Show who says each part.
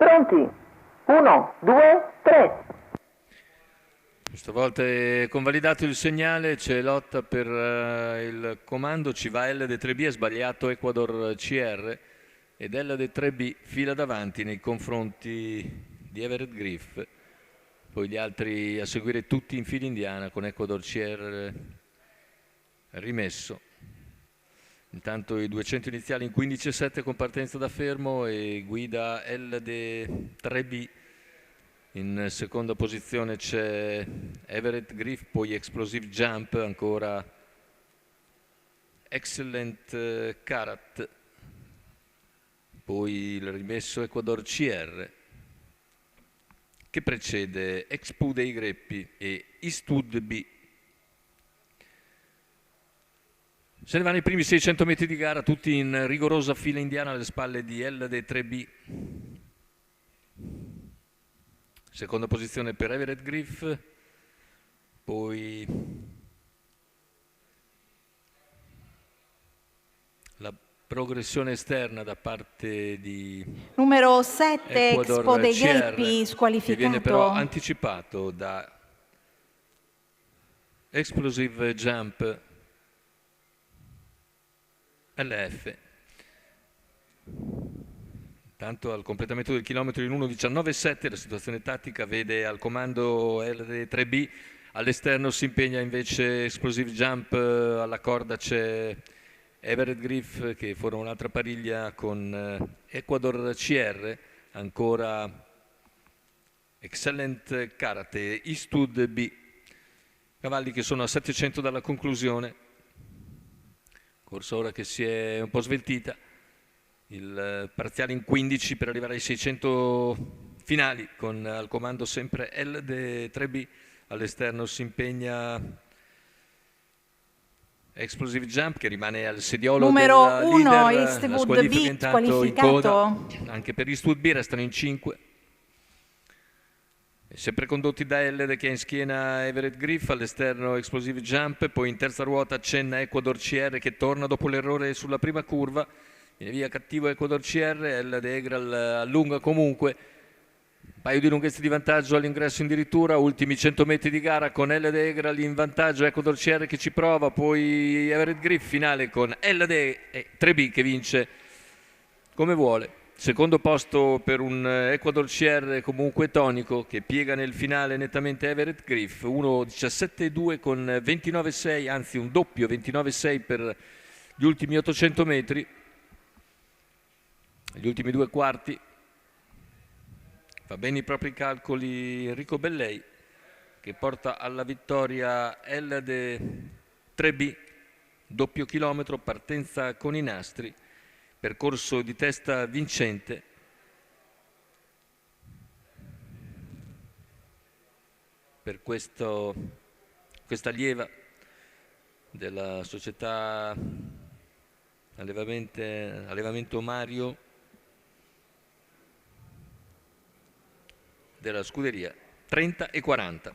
Speaker 1: Pronti? 1, 2, 3.
Speaker 2: Questa volta è convalidato il segnale, c'è lotta per il comando, ci va LD3B, è sbagliato Ecuador CR ed LD3B fila davanti nei confronti di Everett Griff, poi gli altri a seguire tutti in fila indiana con Ecuador CR rimesso. Intanto i 200 iniziali in 15,7 con partenza da fermo e guida LD3B. In seconda posizione c'è Everett Griff, poi Explosive Jump, ancora Excellent Karat, poi il rimesso Ecuador CR che precede Expo dei Greppi e Eastwood B. Se ne vanno i primi 600 metri di gara, tutti in rigorosa fila indiana alle spalle di LD3B. Seconda posizione per Everett Griff, poi la progressione esterna da parte di
Speaker 3: numero 7 Expo
Speaker 2: Ecuador
Speaker 3: dei
Speaker 2: CR,
Speaker 3: Greppi,
Speaker 2: che viene però
Speaker 3: squalificato.
Speaker 2: anticipato da Explosive Jump LF. Tanto al completamento del chilometro in 1:19,7 la situazione tattica vede al comando LD3B, all'esterno si impegna invece Explosive Jump, alla corda c'è Everett Griff che forma un'altra pariglia con Ecuador CR, ancora Excellent Karate, Eastwood B, cavalli che sono a 700 dalla conclusione, corsa ora che si è un po' sveltita. Il parziale in 15 per arrivare ai 600 finali con al comando sempre LD3B, all'esterno si impegna Explosive Jump che rimane al sediolo
Speaker 3: numero
Speaker 2: della
Speaker 3: 1
Speaker 2: leader, la
Speaker 3: Eastwood
Speaker 2: squalifica
Speaker 3: B,
Speaker 2: intanto in coda
Speaker 3: squalificato.
Speaker 2: anche per Eastwood B, restano in 5. Sempre condotti da LD che ha in schiena Everett Griff, all'esterno Explosive Jump, poi in terza ruota accenna Ecuador CR che torna dopo l'errore sulla prima curva, viene via cattivo Ecuador CR, LD Egral allunga comunque, un paio di lunghezze di vantaggio all'ingresso addirittura, ultimi 100 metri di gara con LD Egral in vantaggio, Ecuador CR che ci prova, poi Everett Griff finale con LD e 3B che vince come vuole. Secondo posto per un Ecuador CR comunque tonico che piega nel finale nettamente Everett Griff, 1:17,2 con 29,6, anzi un doppio 29,6 per gli ultimi 800 metri, gli ultimi due quarti. Fa bene i propri calcoli Enrico Bellei che porta alla vittoria LD3B, doppio chilometro, partenza con i nastri, percorso di testa vincente. Per questa allieva della società allevamento Mario della scuderia 30 e 40.